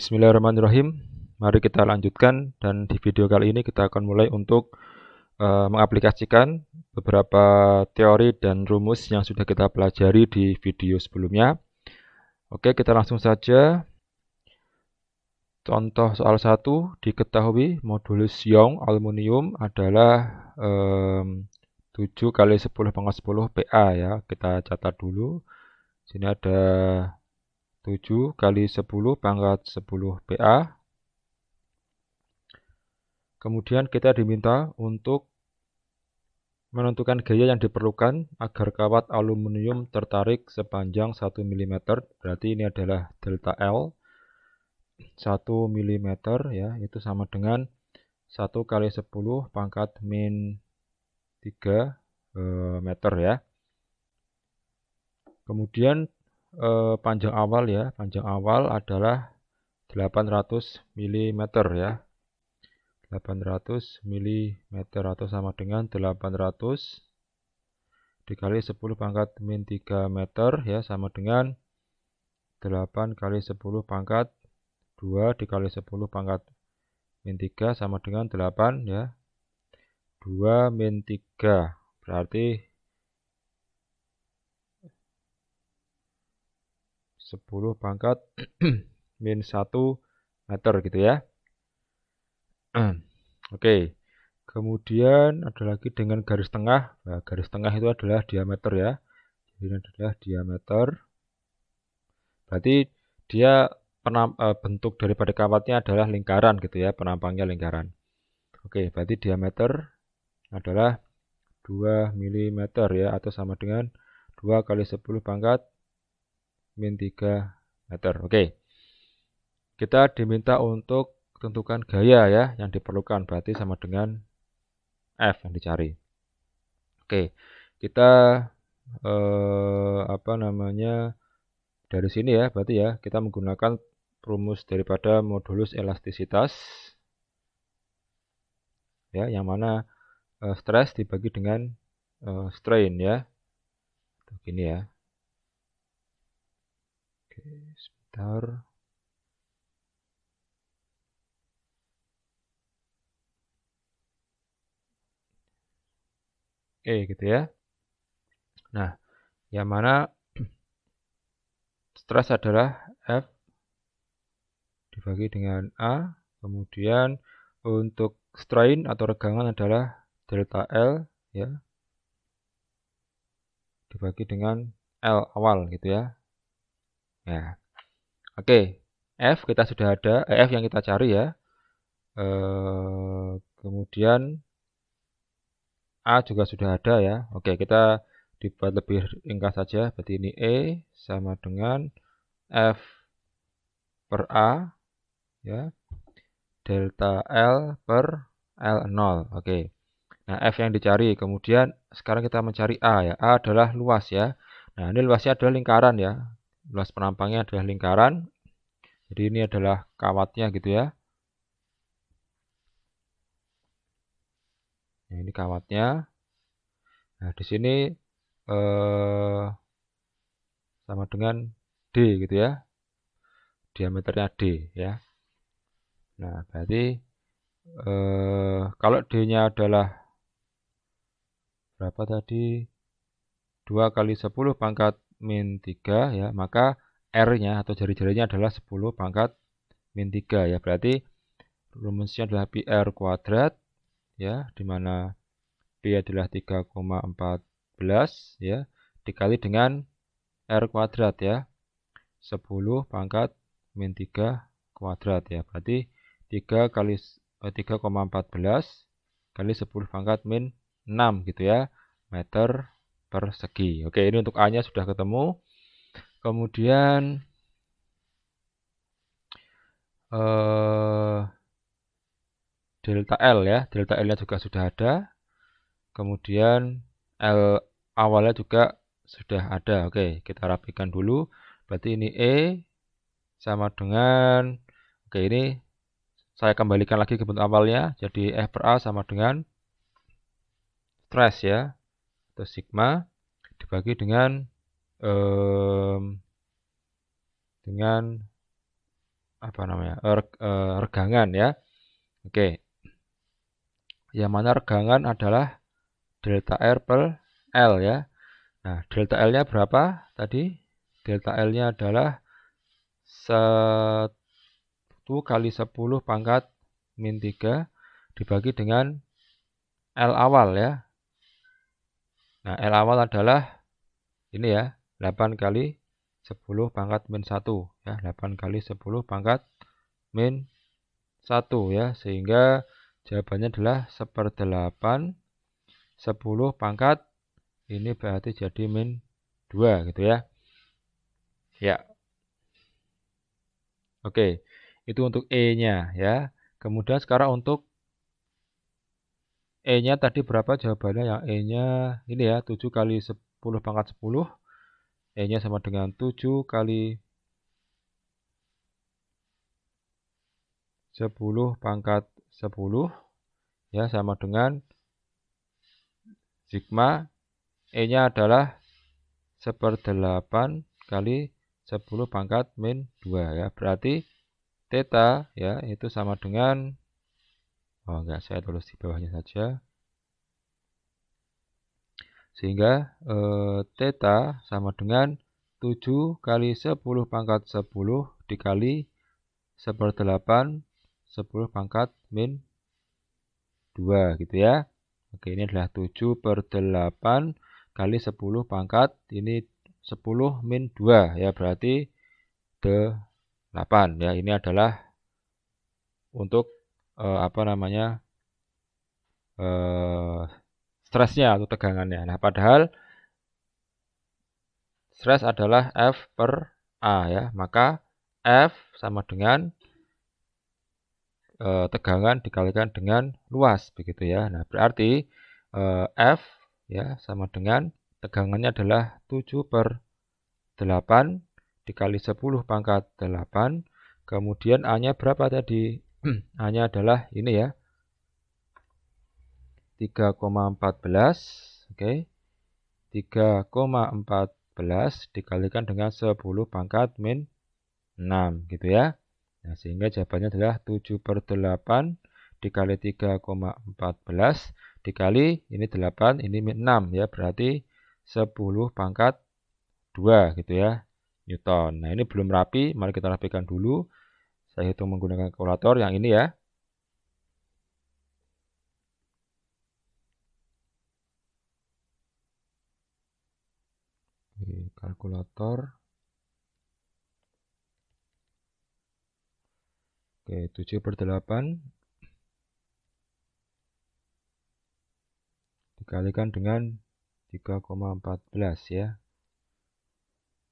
Bismillahirrahmanirrahim. Mari kita lanjutkan, dan di video kali ini kita akan mulai untuk mengaplikasikan beberapa teori dan rumus yang sudah kita pelajari di video sebelumnya. Oke, kita langsung saja. Contoh soal 1, diketahui modulus Young aluminium adalah 7 kali 10 pangkat 10 PA ya. Kita catat dulu. Sini ada 7 kali 10 pangkat 10 PA. Kemudian kita diminta untuk menentukan gaya yang diperlukan agar kawat aluminium tertarik sepanjang 1 mm. Berarti ini adalah delta L. 1 mm ya, itu sama dengan 1 kali 10 pangkat min 3 meter ya. Kemudian panjang awal ya, panjang awal adalah 800 mm ya. 800 mm atau sama dengan 800 dikali 10 pangkat min 3 meter ya, sama dengan 8 kali 10 pangkat 2 dikali 10 pangkat min 3 sama dengan 8 ya. 2 min 3 berarti 10 pangkat min 1 meter gitu ya. Oke. Kemudian ada lagi dengan garis tengah. Nah, garis tengah itu adalah diameter ya. Jadi ini adalah diameter. Berarti dia bentuk daripada kawatnya adalah lingkaran gitu ya, penampangnya lingkaran. Oke, berarti diameter adalah 2 mm ya, atau sama dengan 2 kali 10 pangkat min 3 meter. Oke. Kita diminta untuk tentukan gaya ya yang diperlukan, berarti sama dengan F yang dicari. Oke, kita dari sini ya, berarti ya kita menggunakan rumus daripada modulus elastisitas ya, yang mana stres dibagi dengan strain ya. Begini ya. Oke, sebentar. Oke, gitu ya. Nah, yang mana stres adalah F dibagi dengan A, kemudian untuk strain atau regangan adalah delta L ya, dibagi dengan L awal gitu ya. Ya. Oke, F kita sudah ada, F yang kita cari ya. Kemudian A juga sudah ada ya. Oke, kita dibuat lebih ringkas saja. Berarti ini E sama dengan F per A ya, delta L per L0. Oke. Nah, F yang dicari. Kemudian sekarang kita mencari A ya. A adalah luas ya. Nah, ini luasnya adalah lingkaran ya. Luas penampangnya adalah lingkaran. Jadi ini adalah kawatnya gitu ya. Nah, ini kawatnya. Nah, di sini sama dengan D gitu ya. Diameternya D ya. Nah, berarti kalau D-nya adalah berapa tadi? 2 kali 10 pangkat min 3 ya, maka R-nya atau jari-jarinya adalah 10 pangkat min 3 ya. Berarti rumusnya adalah pi R kuadrat ya, di mana P adalah 3,14 ya, dikali dengan R kuadrat ya, 10 pangkat min 3 kuadrat ya. Berarti 3,14 kali 10 pangkat min 6 gitu ya, meter persegi. Oke, ini untuk A-nya sudah ketemu. Kemudian delta L ya, delta L-nya juga sudah ada. Kemudian L awalnya juga sudah ada. Oke, kita rapikan dulu. Berarti ini E sama dengan, oke, ini saya kembalikan lagi ke bentuk awalnya. Jadi F per A sama dengan stres ya, atau sigma dibagi dengan apa namanya? Regangan ya. Oke. Yang mana regangan adalah delta R per L ya. Nah, delta L-nya berapa tadi? Delta L-nya adalah 1 kali 10 pangkat min 3 dibagi dengan L awal ya. Nah, L awal adalah ini ya, 8 kali 10 pangkat min 1 ya, 8 kali 10 pangkat min 1 ya, sehingga jawabannya adalah 1/8 10 pangkat ini berarti jadi min 2 gitu ya. Ya. Oke, itu untuk E-nya ya. Kemudian sekarang untuk E-nya tadi berapa jawabannya? Yang E-nya ini ya, 7 kali 10 pangkat 10. E-nya sama dengan 7 kali 10 pangkat 10 ya, sama dengan sigma. E-nya adalah 1/8 kali 10 pangkat min 2 ya. Berarti theta ya itu sama dengan, oh enggak, saya tulis di bawahnya saja. Sehingga theta sama dengan 7 kali 10 pangkat 10 dikali 1/8 10 pangkat min 2 gitu ya. Oke, ini adalah 7/8 kali 10 pangkat, ini 10 min 2 ya, berarti 8 ya. Ini adalah untuk apa namanya, stresnya atau tegangannya. Nah, padahal stres adalah F per A ya, maka F sama dengan tegangan dikalikan dengan luas begitu ya. Nah, berarti F ya sama dengan tegangannya adalah 7/8 dikali 10 pangkat 8. Kemudian A-nya berapa tadi? A-nya adalah ini ya, 3,14. Oke. 3,14 dikalikan dengan 10 pangkat min 6 gitu ya. Nah, sehingga jawabannya adalah 7/8 dikali 3,14 dikali ini 8, ini min 6 ya, berarti 10 pangkat 2 gitu ya, Newton. Nah, ini belum rapi, mari kita rapikan dulu. Saya hitung menggunakan kalkulator yang ini ya. Kalkulator. Oke, 7/8 dikalikan dengan 3,14 ya.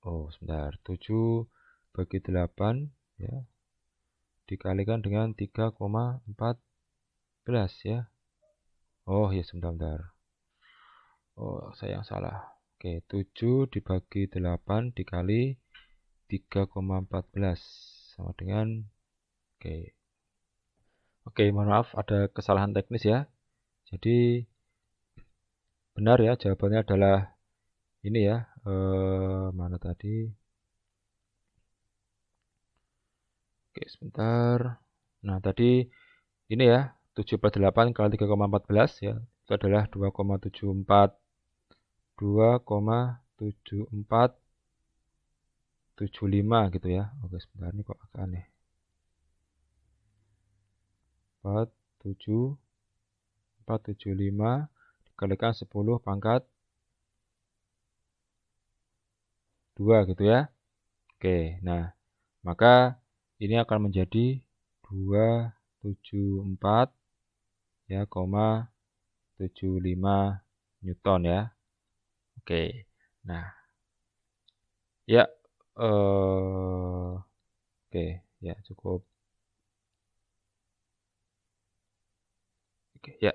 Oh, sebentar. 7 bagi 8 ya. Dikalikan dengan 3,14 ya. Oh, ya sebentar. Oh, saya yang salah. Oke, 7 dibagi 8 dikali 3,14 sama dengan, oke. Oke, mohon maaf ada kesalahan teknis ya. Jadi benar ya, jawabannya adalah ini ya. Mana tadi? Oke, sebentar. Nah, tadi ini ya, 7/8 kali 3,14 ya. Itu adalah 2,7475 gitu ya. Oke, sebentar, ini kok agak aneh. 475 dikalikan 10 pangkat 2 gitu ya. Oke, nah maka ini akan menjadi 274 ya, 75 Newton ya. Oke, nah ya, oke ya, cukup. Oke ya,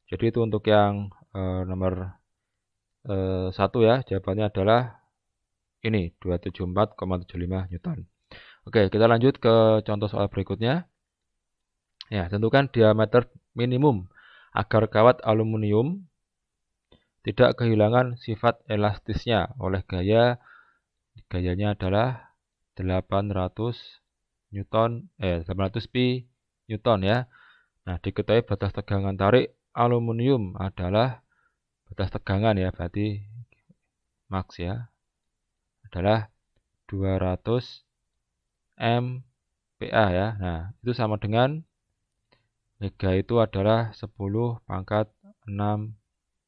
jadi itu untuk yang nomor 1 ya, jawabannya adalah ini 274,75 Newton. Oke, kita lanjut ke contoh soal berikutnya. Ya, tentukan diameter minimum agar kawat aluminium tidak kehilangan sifat elastisnya oleh gayanya adalah 800 800 pi Newton ya. Nah, diketahui batas tegangan tarik aluminium adalah batas tegangan ya, berarti max ya, adalah 200 MPa ya. Nah, itu sama dengan mega itu adalah 10⁻6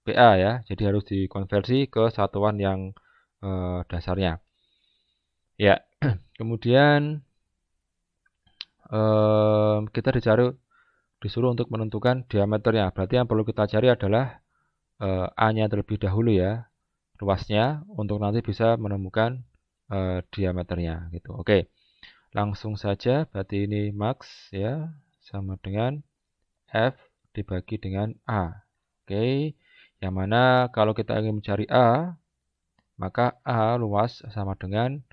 PA ya. Jadi harus dikonversi ke satuan yang dasarnya. Ya, kemudian kita disuruh untuk menentukan diameternya. Berarti yang perlu kita cari adalah A-nya terlebih dahulu ya, ruasnya, untuk nanti bisa menemukan diameternya gitu. Oke. Langsung saja, berarti ini max ya, sama dengan F dibagi dengan A. Oke. Yang mana kalau kita ingin mencari A, maka A luas sama dengan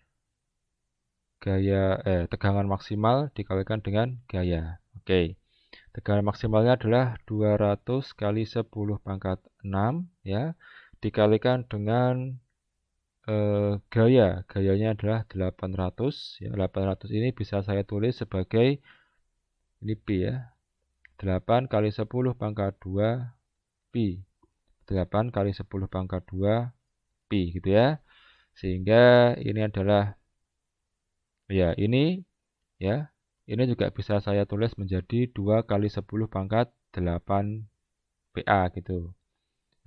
tegangan maksimal dikalikan dengan gaya. Oke. Tegangan maksimalnya adalah 200 kali 10⁻6 ya, dikalikan dengan gaya. Gayanya adalah 800 ya. 800 ini bisa saya tulis sebagai ini pi ya. 8 kali 10⁻2 pi. 8 kali 10⁻2 pi gitu ya. Sehingga ini adalah ya, ini ya. Ini juga bisa saya tulis menjadi 2 kali 10⁻8 PA gitu.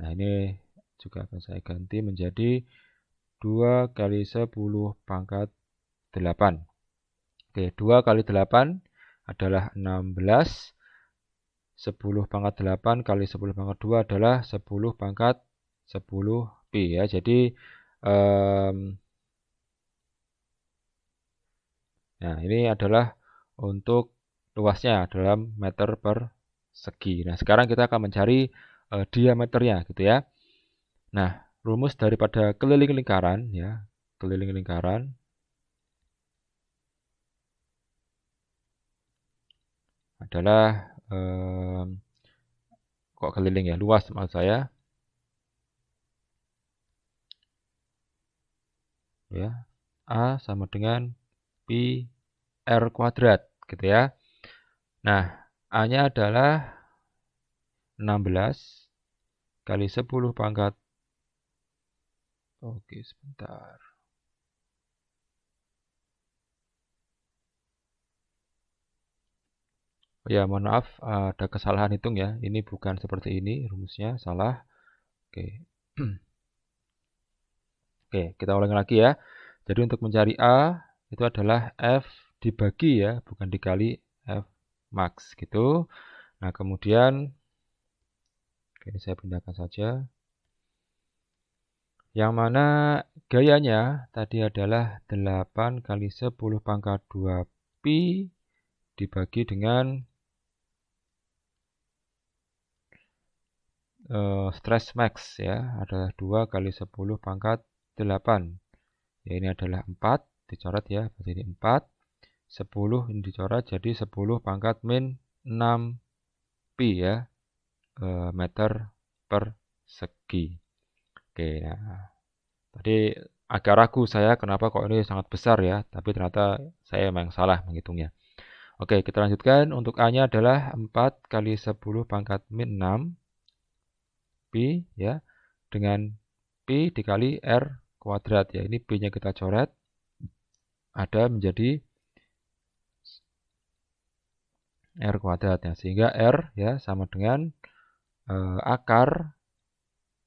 Nah, ini juga akan saya ganti menjadi 2 kali 10⁻8. Oke, 2 kali 8 adalah 16. 10⁻8 kali 10⁻2 adalah 10⁻10 pi ya. Jadi nah, ini adalah untuk luasnya dalam meter persegi. Nah, sekarang kita akan mencari diameternya gitu ya. Nah, rumus daripada keliling lingkaran ya, keliling lingkaran adalah kok keliling ya, luas maksud saya. Ya, A sama dengan pi R kuadrat gitu ya. Nah, A-nya adalah 16 kali 10⁻. Oke, sebentar. Ya, mohon maaf, ada kesalahan hitung ya. Ini bukan seperti ini rumusnya, salah. Oke. Oke, kita ulangi lagi ya. Jadi untuk mencari A itu adalah F dibagi ya, bukan dikali F max gitu. Nah, kemudian ini saya pindahkan saja. Yang mana gayanya tadi adalah 8 kali 10⁻2 pi dibagi dengan stress max ya, adalah 2 kali 10⁻8. Ya, ini adalah 4, dicoret ya, berarti ini 4. 10 ini dicoret jadi 10⁻⁻6 pi ya, meter persegi. Oke, nah, tadi agak ragu saya kenapa kok ini sangat besar ya, tapi ternyata saya memang salah menghitungnya. Oke, kita lanjutkan. Untuk A-nya adalah 4 kali 10⁻6 pi ya, dengan pi dikali R kuadrat ya. Ini pi-nya kita coret, ada menjadi R kuadrat ya, sehingga R ya sama dengan akar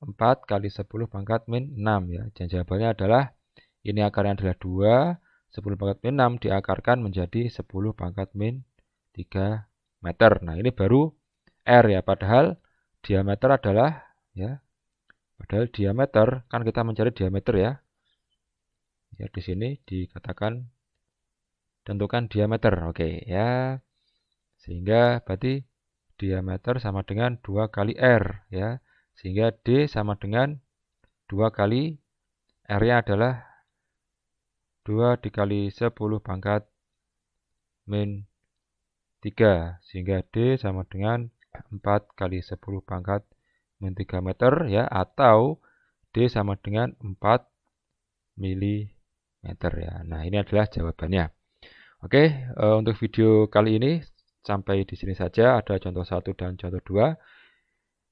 4 kali 10⁻6 ya. Dan jawabannya adalah ini akarnya adalah 2, 10⁻6 diakarkan menjadi 10⁻3 meter. Nah, ini baru R ya, padahal diameter adalah ya, padahal diameter kan kita mencari diameter ya. Ya, di sini dikatakan tentukan diameter. Oke ya. Sehingga berarti diameter sama dengan 2 kali R ya. Sehingga D sama dengan 2 kali R-nya adalah 2 dikali 10⁻3. Sehingga D sama dengan 4 kali 10⁻3 meter ya, atau D sama dengan 4 mm ya. Nah, ini adalah jawabannya. Oke, untuk video kali ini sampai di sini saja. Ada contoh 1 dan contoh 2.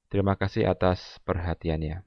Terima kasih atas perhatiannya.